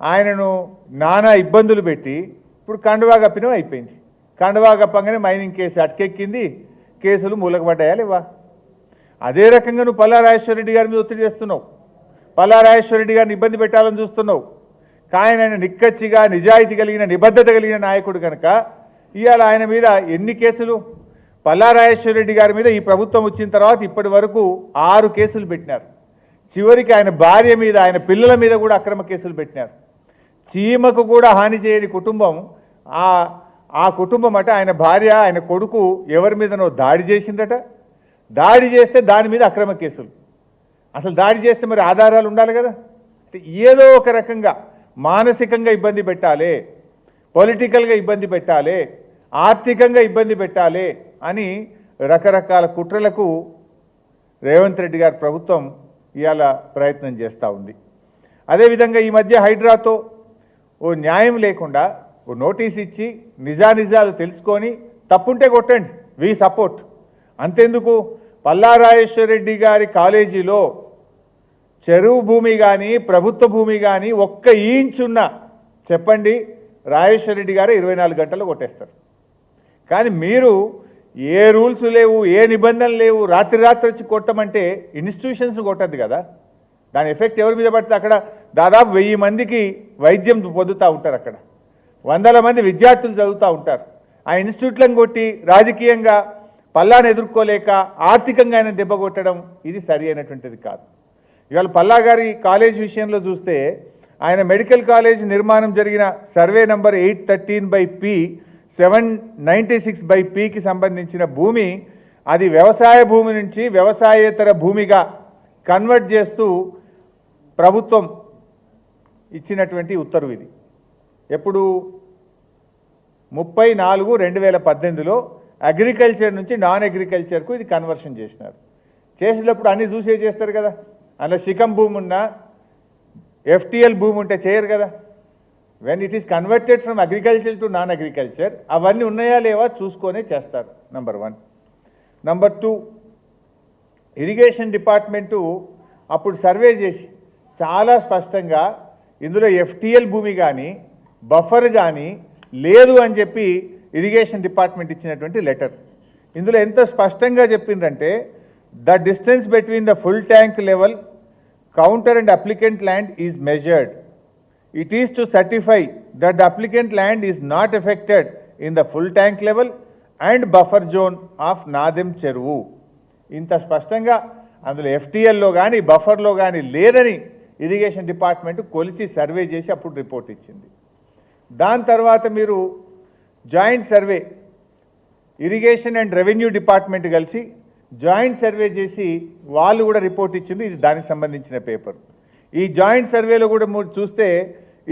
ఆయనను నానా ఇబ్బందులు పెట్టి ఇప్పుడు కండువా కప్పినం అయిపోయింది. కండువా కప్పంగానే మైనింగ్ కేసు అటకెక్కింది, కేసులు మూలకపడ్డాయా లేవా? అదే రకంగా నువ్వు పల్లా రాజేశ్వర రెడ్డి గారి మీద ఒత్తిడి చేస్తున్నావు, పల్లా రాజేశ్వర రెడ్డి గారిని ఇబ్బంది పెట్టాలని చూస్తున్నావు. కానీ ఆయన నిక్కచ్చిగా నిజాయితీ కలిగిన నిబద్ధత కలిగిన నాయకుడు కనుక ఇవాళ ఆయన మీద ఎన్ని కేసులు? పల్లా రాజేశ్వర రెడ్డి గారి మీద ఈ ప్రభుత్వం వచ్చిన తర్వాత ఇప్పటి వరకు 6 కేసులు పెట్టినారు. చివరికి ఆయన భార్య మీద, ఆయన పిల్లల మీద కూడా అక్రమ కేసులు పెట్టినారు. చీమకు కూడా హాని చేయని కుటుంబం ఆ కుటుంబం అట. ఆయన భార్య, ఆయన కొడుకు ఎవరి మీదనో దాడి చేసిందట. దాడి చేస్తే దాని మీద అక్రమ కేసులు. అసలు దాడి చేస్తే మరి ఆధారాలు ఉండాలి కదా. అంటే ఏదో ఒక రకంగా మానసికంగా ఇబ్బంది పెట్టాలి, పొలిటికల్గా ఇబ్బంది పెట్టాలి, ఆర్థికంగా ఇబ్బంది పెట్టాలి అని రకరకాల కుట్రలకు రేవంత్ రెడ్డి గారి ప్రభుత్వం ఇవాళ ప్రయత్నం చేస్తూ ఉంది. అదేవిధంగా ఈ మధ్య హైడ్రాతో ఓ న్యాయం లేకుండా ఓ నోటీస్ ఇచ్చి నిజానిజాలు తెలుసుకొని తప్పుంటే కొట్టండి, వి సపోర్ట్. అంతెందుకు, పల్లా రాజేశ్వర రెడ్డి గారి కాలేజీలో చెరువు భూమి కానీ ప్రభుత్వ భూమి కానీ ఒక్క ఇంచున్న చెప్పండి, రాజేశ్వర రెడ్డి గారు 24 గంటలు కొట్టేస్తారు. కానీ మీరు ఏ రూల్స్ లేవు, ఏ నిబంధనలు లేవు, రాత్రి వచ్చి కొట్టమంటే ఇన్స్టిట్యూషన్స్ కొట్టద్దు కదా. దాని ఎఫెక్ట్ ఎవరి మీద పడితే అక్కడ దాదాపు 1000 మందికి వైద్యం పొందుతూ ఉంటారు, అక్కడ 100 మంది విద్యార్థులు చదువుతూ ఉంటారు. ఆ ఇన్స్టిట్యూట్లను కొట్టి రాజకీయంగా పల్లాను ఎదుర్కోలేక ఆర్థికంగా ఆయన దెబ్బ కొట్టడం ఇది సరి అయినటువంటిది కాదు. ఇవాళ పల్లా గారి కాలేజ్ విషయంలో చూస్తే ఆయన మెడికల్ కాలేజ్ నిర్మాణం జరిగిన సర్వే నంబర్ 813/P 796/Pకి సంబంధించిన భూమి అది వ్యవసాయ భూమి నుంచి వ్యవసాయేతర భూమిగా కన్వర్ట్ చేస్తూ ప్రభుత్వం ఇచ్చినటువంటి ఉత్తర్వు ఇది. ఎప్పుడు 30/4/2018లో అగ్రికల్చర్ నుంచి నాన్ అగ్రికల్చర్కు ఇది కన్వర్షన్ చేసినారు. చేసినప్పుడు అన్నీ చూసే చేస్తారు కదా. అందులో శిఖం భూమి ఉన్నా FTL భూమి ఉంటే చేయరు కదా. When it is converted from agriculture to non agriculture అవన్నీ ఉన్నాయా లేవా చూసుకొనే చేస్తారు. నంబర్ 1. నంబర్ 2, ఇరిగేషన్ డిపార్ట్మెంటు అప్పుడు సర్వే చేసి చాలా స్పష్టంగా ఇందులో FTL భూమి కానీ బఫర్ కానీ లేదు అని చెప్పి ఇరిగేషన్ డిపార్ట్మెంట్ ఇచ్చినటువంటి లెటర్. ఇందులో ఎంత స్పష్టంగా చెప్పిందంటే the distance between the full tank level counter and applicant land is measured. It is to certify that the applicant land is not affected in the full tank level and buffer zone of Nadem Cheruvu. ఇంత స్పష్టంగా అందులో FTLలో కానీ బఫర్లో కానీ లేదని irrigation department కొలిచి survey చేసి అప్పుడు report ఇచ్చింది. దాని తర్వాత మీరు joint survey irrigation and revenue department కలిసి జాయింట్ సర్వే చేసి వాళ్ళు కూడా రిపోర్ట్ ఇచ్చింది. ఇది దానికి సంబంధించిన పేపర్. ఈ జాయింట్ సర్వేలో కూడా చూస్తే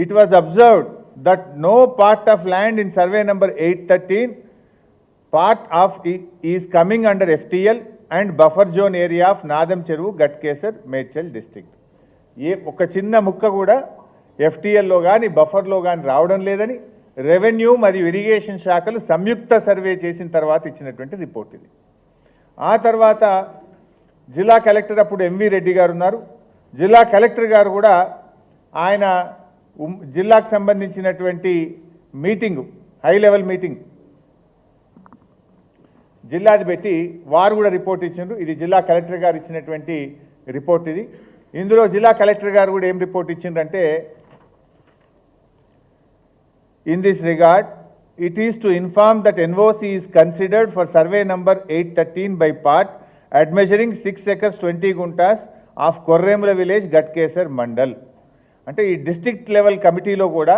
it was observed that no part of land in survey number 813 part of is coming under FTL and buffer zone area of Nadam Cheruvu, Gatkesar, Medchal district. ఒక చిన్న ముక్క కూడా FTLలో కానీ బఫర్లో కానీ రావడం లేదని రెవెన్యూ మరియు ఇరిగేషన్ శాఖలు సంయుక్త సర్వే చేసిన తర్వాత ఇచ్చినటువంటి రిపోర్ట్ ఇది. ఆ తర్వాత జిల్లా కలెక్టర్ అప్పుడు MV రెడ్డి గారు ఉన్నారు. జిల్లా కలెక్టర్ గారు కూడా ఆయన జిల్లాకు సంబంధించినటువంటి మీటింగ్, హై లెవెల్ మీటింగ్ జిల్లాది పెట్టి వారు కూడా రిపోర్ట్ ఇచ్చిండ్రు. ఇది జిల్లా కలెక్టర్ గారు ఇచ్చినటువంటి రిపోర్ట్ ఇది. ఇందులో జిల్లా కలెక్టర్ గారు కూడా ఏం రిపోర్ట్ ఇచ్చిండ్రంటే in this regard it is to inform that NOC is considered for survey number 813 by part at measuring 6 acres 20 guntas of Korremula village, Gatkesar mandal. అంటే ఈ డిస్ట్రిక్ట్ లెవెల్ కమిటీలో కూడా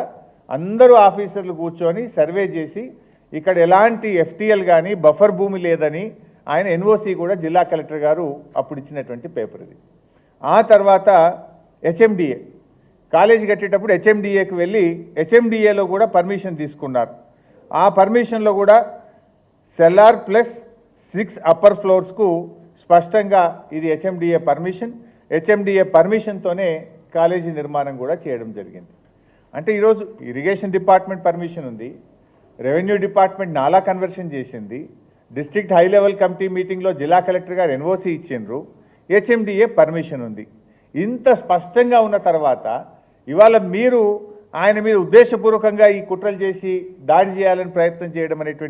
అందరూ ఆఫీసర్లు కూర్చొని సర్వే చేసి ఇక్కడ ఎలాంటి FTL కానీ బఫర్ భూమి లేదని ఆయన NOC కూడా జిల్లా కలెక్టర్ గారు అప్పుడు ఇచ్చినటువంటి పేపర్ ఇది. ఆ తర్వాత HMDA కాలేజీ కట్టేటప్పుడు HMDAకి వెళ్ళి HMDAలో కూడా పర్మిషన్ తీసుకున్నారు. ఆ పర్మిషన్లో కూడా సెల్లార్ ప్లస్ 6 అప్పర్ ఫ్లోర్స్కు స్పష్టంగా ఇది HMDA పర్మిషన్. HMDA పర్మిషన్తోనే కాలేజీ నిర్మాణం కూడా చేయడం జరిగింది. అంటే ఈరోజు ఇరిగేషన్ డిపార్ట్మెంట్ పర్మిషన్ ఉంది, రెవెన్యూ డిపార్ట్మెంట్ నాలా కన్వర్షన్ చేసింది, డిస్ట్రిక్ట్ హై లెవెల్ కమిటీ మీటింగ్లో జిల్లా కలెక్టర్ గారు NOC ఇచ్చిండ్రు, HMDA పర్మిషన్ ఉంది. ఇంత స్పష్టంగా ఉన్న తర్వాత ఇవాళ మీరు ఆయన మీద ఉద్దేశపూర్వకంగా ఈ కుట్రలు చేసి దాడి చేయాలని ప్రయత్నం చేయడం అనేటువంటి